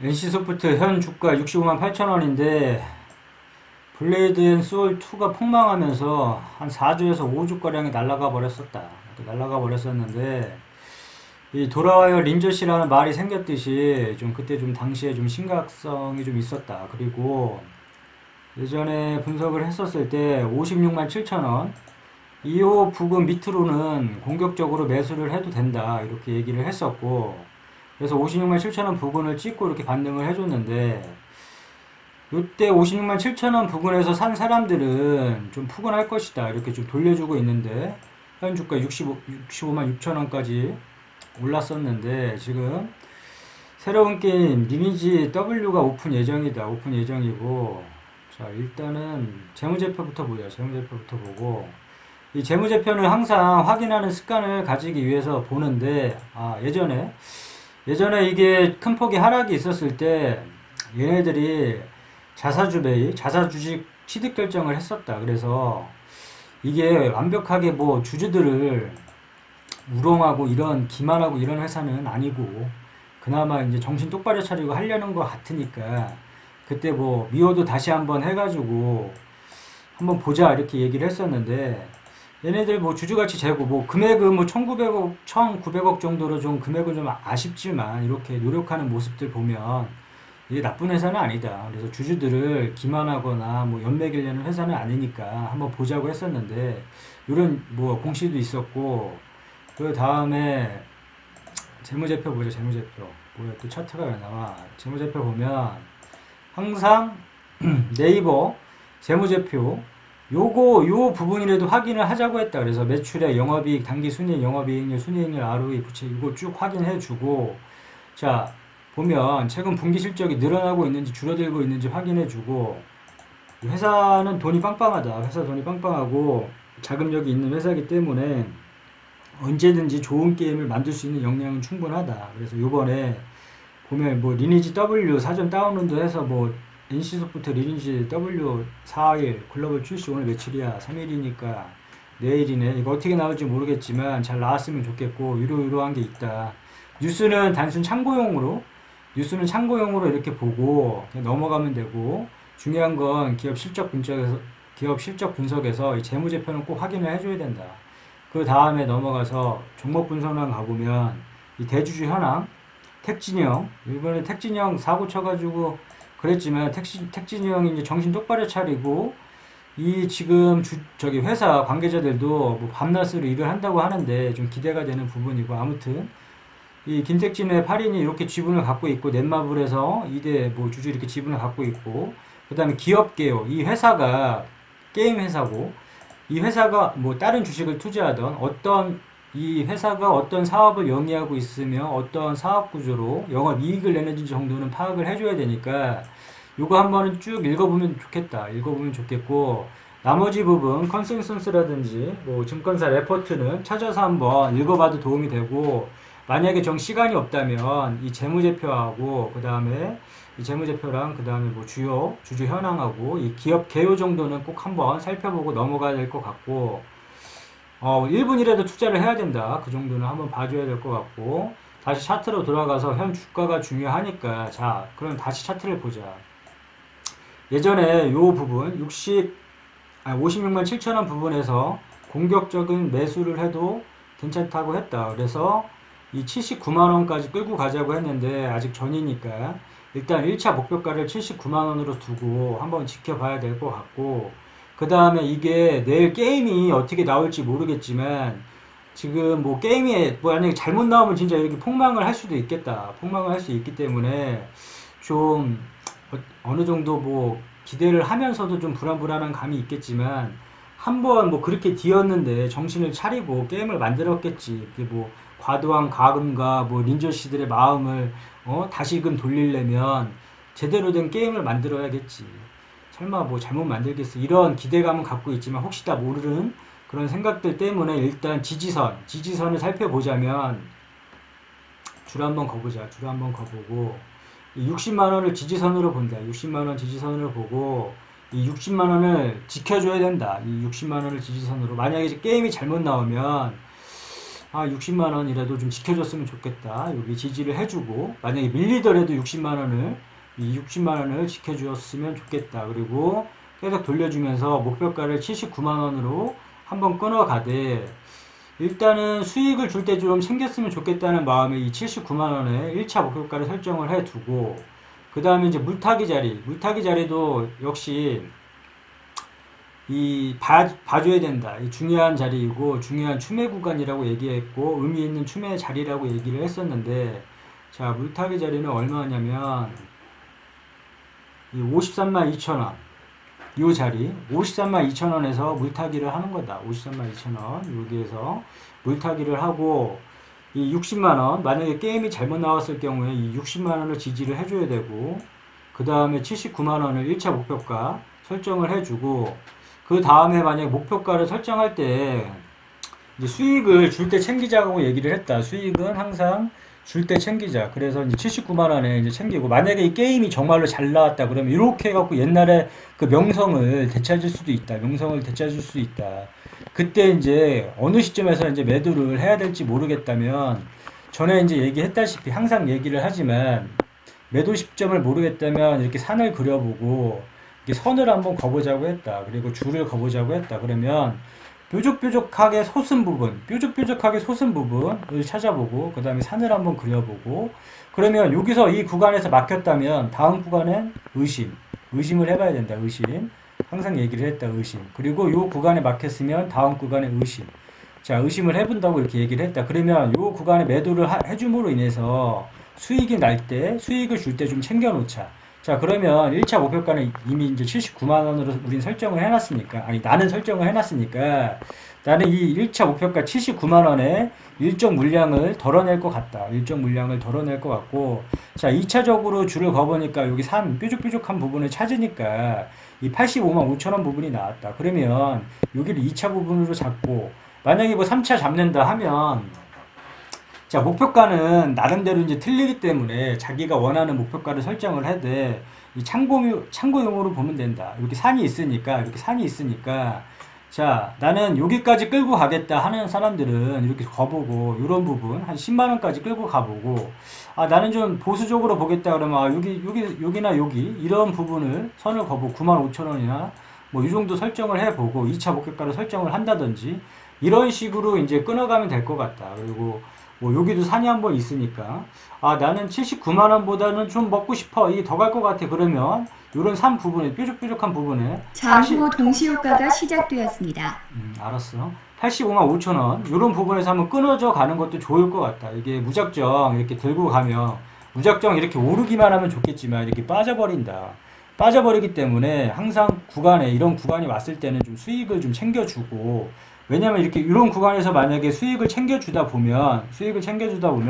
NC소프트 현 주가 65만 8천원인데 블레이드 앤 소울 2가 폭망하면서 한 4주에서 5주가량이 날아가 버렸었다. 날아가 버렸었는데 이 돌아와요 린저씨라는 말이 생겼듯이 좀 그때 좀 당시에 좀 심각성이 좀 있었다. 그리고 예전에 분석을 했었을 때 56만 7천원 2호 부근 밑으로는 공격적으로 매수를 해도 된다 이렇게 얘기를 했었고, 그래서 56만 7천원 부근을 찍고 이렇게 반등을 해줬는데, 요때 56만 7천원 부근에서 산 사람들은 좀 푸근할 것이다 이렇게 좀 돌려주고 있는데, 현 주가 65만 6천원까지 올랐었는데, 지금 새로운 게임 리니지 W가 오픈 예정이다. 오픈 예정이고, 자 일단은 재무제표부터 보자. 재무제표부터 보고, 이 재무제표는 항상 확인하는 습관을 가지기 위해서 보는데, 예전에 이게 큰 폭의 하락이 있었을 때 얘네들이 자사주배이 자사주식 취득 결정을 했었다. 그래서 이게 완벽하게 뭐 주주들을 우롱하고 이런 기만하고 이런 회사는 아니고, 그나마 이제 정신 똑바로 차리고 하려는 것 같으니까 그때 뭐 미호도 다시 한번 해가지고 한번 보자 이렇게 얘기를 했었는데, 얘네들 뭐 주주가치 재고 뭐 금액은 뭐 1900억 1900억 정도로 좀 금액은 좀 아쉽지만 이렇게 노력하는 모습들 보면 이게 나쁜 회사는 아니다. 그래서 주주들을 기만하거나 뭐 연맥이려는 회사는 아니니까 한번 보자고 했었는데, 이런 뭐 공시도 있었고, 그 다음에 재무제표 보죠. 재무제표 뭐야 또 차트가 왜 나와. 재무제표 보면 항상 네이버 재무제표 요 부분이라도 확인을 하자고 했다. 그래서 매출액, 영업이익, 당기순이익, 영업이익률, 순이익률, ROE, 부채 이거 쭉 확인해주고, 자 보면 최근 분기 실적이 늘어나고 있는지 줄어들고 있는지 확인해주고, 회사는 돈이 빵빵하다. 회사 돈이 빵빵하고 자금력이 있는 회사이기 때문에 언제든지 좋은 게임을 만들 수 있는 역량은 충분하다. 그래서 요번에 보면 뭐 리니지 W 사전 다운로드 해서 뭐 NC소프트 리니지 W 4일 글로벌 출시 오늘 며칠이야? 3일이니까 내일이네. 이거 어떻게 나올지 모르겠지만 잘 나왔으면 좋겠고, 이러이러한 게 있다. 뉴스는 단순 참고용으로 이렇게 보고 그냥 넘어가면 되고, 중요한 건 기업 실적 분석에서 이 재무제표는 꼭 확인을 해줘야 된다. 그 다음에 넘어가서 종목 분석만 가보면 이 대주주 현황, 택진형, 이번에 택진형 사고 쳐가지고 그랬지만 택진형이 이제 정신 똑바로 차리고, 이 지금 저기 회사 관계자들도 뭐 밤낮으로 일을 한다고 하는데 좀 기대가 되는 부분이고, 아무튼 이 김택진의 8인이 이렇게 지분을 갖고 있고, 넷마블에서 2대 뭐 주주 이렇게 지분을 갖고 있고, 그 다음에 기업개요. 이 회사가 게임 회사고, 이 회사가 뭐 다른 주식을 투자하던 이 회사가 어떤 사업을 영위하고 있으며 어떤 사업 구조로 영업 이익을 내는지 정도는 파악을 해줘야 되니까, 요거 한번은 쭉 읽어보면 좋겠다. 읽어보면 좋겠고, 나머지 부분 컨센서스라든지 뭐 증권사 레포트는 찾아서 한번 읽어봐도 도움이 되고, 만약에 정 시간이 없다면 이 재무제표하고 그 다음에 이 재무제표랑 그 다음에 뭐 주주 현황하고 이 기업 개요 정도는 꼭 한번 살펴보고 넘어가야 될 것 같고, 1분이라도 투자를 해야 된다. 그 정도는 한번 봐줘야 될 것 같고, 다시 차트로 돌아가서 현 주가가 중요하니까, 자 그럼 다시 차트를 보자. 예전에 요 부분 56만 7천원 부분에서 공격적인 매수를 해도 괜찮다고 했다. 그래서 이 79만원까지 끌고 가자고 했는데 아직 전이니까 일단 1차 목표가를 79만원으로 두고 한번 지켜봐야 될 것 같고, 그 다음에 이게 내일 게임이 어떻게 나올지 모르겠지만, 지금 뭐 게임이 뭐 만약에 잘못 나오면 진짜 이렇게 폭망을 할 수도 있겠다. 폭망을 할 수 있기 때문에 좀 어느 정도 뭐 기대를 하면서도 좀 불안불안한 감이 있겠지만, 한번 뭐 그렇게 뒤었는데 정신을 차리고 게임을 만들었겠지. 그게 뭐 과도한 과금과 뭐 린저씨들의 마음을 다시금 돌리려면 제대로 된 게임을 만들어야겠지. 설마 뭐 잘못 만들겠어. 이런 기대감은 갖고 있지만 혹시 다 모르는 그런 생각들 때문에 일단 지지선을 살펴보자면, 줄 한번 거보자. 줄 한번 거보고 60만원을 지지선으로 본다. 60만원 지지선으로 보고 이 60만원을 지켜줘야 된다. 이 60만원을 지지선으로. 만약에 게임이 잘못 나오면 아, 60만 원이라도 좀 지켜줬으면 좋겠다. 여기 지지를 해주고, 만약에 밀리더라도 60만 원을, 이 60만 원을 지켜주었으면 좋겠다. 그리고 계속 돌려주면서 목표가를 79만 원으로 한번 끊어가되, 일단은 수익을 줄 때 좀 챙겼으면 좋겠다는 마음에 이 79만 원에 1차 목표가를 설정을 해두고, 그 다음에 이제 물타기 자리도 역시 봐줘야 된다. 이 중요한 자리이고 중요한 추매 구간이라고 얘기했고 의미 있는 추매 자리라고 얘기를 했었는데, 자, 물타기 자리는 얼마냐면 이 53만 2천원 이 자리 53만 2천원에서 물타기를 하는 거다. 53만 2천원 여기에서 물타기를 하고, 이 60만원 만약에 게임이 잘못 나왔을 경우에 이 60만원을 지지를 해줘야 되고, 그 다음에 79만원을 1차 목표가 설정을 해주고, 그 다음에 만약에 목표가를 설정할 때 이제 수익을 줄 때 챙기자고 얘기를 했다. 수익은 항상 줄 때 챙기자. 그래서 이제 79만 원에 이제 챙기고, 만약에 이 게임이 정말로 잘 나왔다 그러면 이렇게 해갖고 옛날에 그 명성을 되찾을 수도 있다. 명성을 되찾을 수 있다. 그때 이제 어느 시점에서 이제 매도를 해야 될지 모르겠다면, 전에 이제 얘기했다시피 항상 얘기를 하지만 매도 시점을 모르겠다면 이렇게 산을 그려보고 이렇게 선을 한번 그어보자고 했다. 그리고 줄을 그어보자고 했다. 그러면 뾰족뾰족하게 솟은 부분을 찾아보고, 그 다음에 산을 한번 그려보고, 그러면 여기서 이 구간에서 막혔다면 다음 구간엔 의심을 해봐야 된다. 의심. 항상 얘기를 했다. 의심. 그리고 이 구간에 막혔으면 다음 구간에 의심. 자, 의심을 해본다고 이렇게 얘기를 했다. 그러면 이 구간에 매도를 해줌으로 인해서 수익이 날 때, 수익을 줄 때 좀 챙겨놓자. 자, 그러면 1차 목표가는 이미 이제 79만 원으로 우린 설정을 해놨으니까, 아니, 나는 설정을 해놨으니까, 나는 이 1차 목표가 79만 원에 일정 물량을 덜어낼 것 같다. 일정 물량을 덜어낼 것 같고, 자, 2차적으로 줄을 그어보니까 여기 뾰족뾰족한 부분을 찾으니까 이 85만 5천 원 부분이 나왔다. 그러면 여기를 2차 부분으로 잡고, 만약에 뭐 3차 잡는다 하면, 자, 목표가는 나름대로 이제 틀리기 때문에 자기가 원하는 목표가를 설정을 해도 이 참고용으로 보면 된다. 이렇게 산이 있으니까, 자, 나는 여기까지 끌고 가겠다 하는 사람들은 이렇게 가보고, 이런 부분, 한 10만원까지 끌고 가보고, 아, 나는 좀 보수적으로 보겠다 그러면, 아, 여기나 여기, 이런 부분을 선을 거보고 9만 5천원이나, 뭐, 이 정도 설정을 해보고, 2차 목표가를 설정을 한다든지, 이런 식으로 이제 끊어가면 될 것 같다. 그리고, 뭐 여기도 산이 한번 있으니까, 아, 나는 79만원보다는 좀 먹고 싶어, 이게 더 갈 것 같아. 그러면 요런 산 부분에, 뾰족뾰족한 부분에 잠후 동시효과가 시작되었습니다. 알았어. 85만 5천원 요런 부분에서 한번 끊어져 가는 것도 좋을 것 같다. 이게 무작정 이렇게 들고 가면, 무작정 이렇게 오르기만 하면 좋겠지만 이렇게 빠져버리기 때문에 항상 이런 구간이 왔을 때는 좀 수익을 좀 챙겨주고, 왜냐면 이렇게 이런 구간에서 만약에 수익을 챙겨주다 보면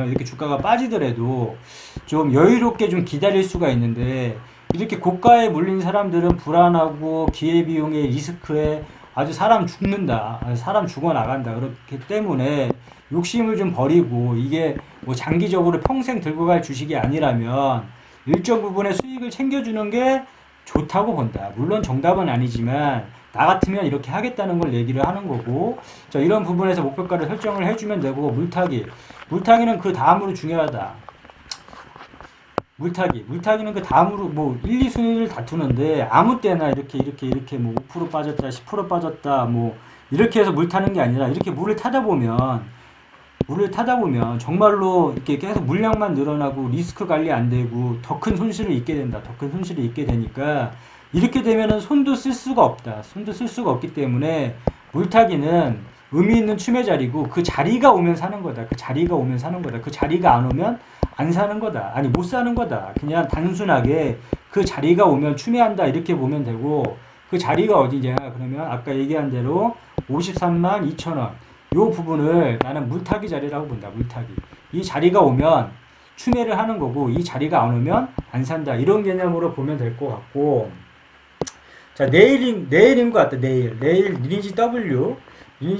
이렇게 주가가 빠지더라도 좀 여유롭게 좀 기다릴 수가 있는데, 이렇게 고가에 물린 사람들은 불안하고 기회비용의 리스크에 아주 사람 죽어나간다. 그렇기 때문에 욕심을 좀 버리고, 이게 뭐 장기적으로 평생 들고 갈 주식이 아니라면 일정 부분의 수익을 챙겨주는 게 좋다고 본다. 물론 정답은 아니지만 나 같으면 이렇게 하겠다는 걸 얘기를 하는 거고, 자, 이런 부분에서 목표가를 설정을 해주면 되고, 물타기는 그 다음으로 중요하다. 물타기는 그 다음으로 뭐 1, 2순위를 다투는데, 아무 때나 이렇게 뭐 5% 빠졌다, 10% 빠졌다, 뭐 이렇게 해서 물 타는 게 아니라, 이렇게 물을 타다 보면 정말로 이렇게 계속 물량만 늘어나고 리스크 관리 안 되고 더 큰 손실을 입게 된다. 더 큰 손실을 입게 되니까, 이렇게 되면은 손도 쓸 수가 없다. 손도 쓸 수가 없기 때문에 물타기는 의미 있는 추매 자리고, 그 자리가 오면 사는 거다. 그 자리가 안 오면 안 사는 거다. 아니, 못 사는 거다. 그냥 단순하게 그 자리가 오면 추매한다, 이렇게 보면 되고, 그 자리가 어디냐 그러면 아까 얘기한 대로 53만 2천원 요 부분을 나는 물타기 자리라고 본다. 물타기. 이 자리가 오면 추매를 하는 거고, 이 자리가 안 오면 안 산다. 이런 개념으로 보면 될 것 같고, 자, 내일인 것 같다. 내일 리니지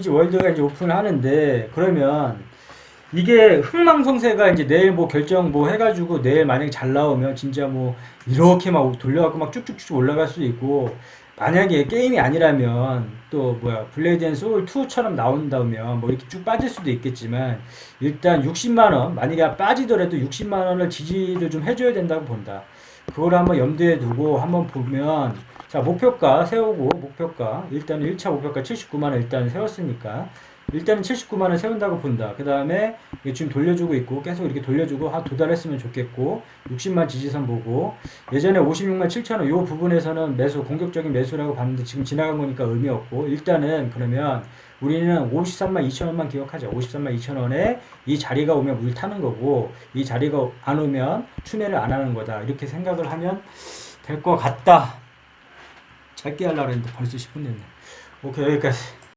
월드가 이제 오픈하는데, 그러면 이게 흥망성쇠가 이제 내일 뭐 결정 뭐 해가지고 내일 만약에 잘 나오면 진짜 뭐 이렇게 막 돌려갖고 막 쭉쭉쭉 올라갈 수도 있고, 만약에 게임이 아니라면 또 뭐야 블레이드 앤 소울 2처럼 나온다면 뭐 이렇게 쭉 빠질 수도 있겠지만 일단 60만 원 만약에 빠지더라도 60만 원을 지지를 좀 해줘야 된다고 본다. 그걸 한번 염두에 두고 한번 보면 자 목표가 세우고 목표가 일단 1차 목표가 79만 원 일단 세웠으니까 일단은 79만 원 세운다고 본다. 그 다음에 지금 돌려주고 있고 계속 이렇게 돌려주고 도달했으면 좋겠고 60만 지지선 보고 예전에 56만 7천 원 요 부분에서는 매수 공격적인 매수라고 봤는데 지금 지나간 거니까 의미 없고 일단은 그러면 우리는 53만 2천 원만 기억하자. 53만 2천 원에 이 자리가 오면 물 타는 거고 이 자리가 안 오면 추매를 안 하는 거다. 이렇게 생각을 하면 될 것 같다. 짧게 하려고 했는데 벌써 10분 됐네. 오케이 여기까지.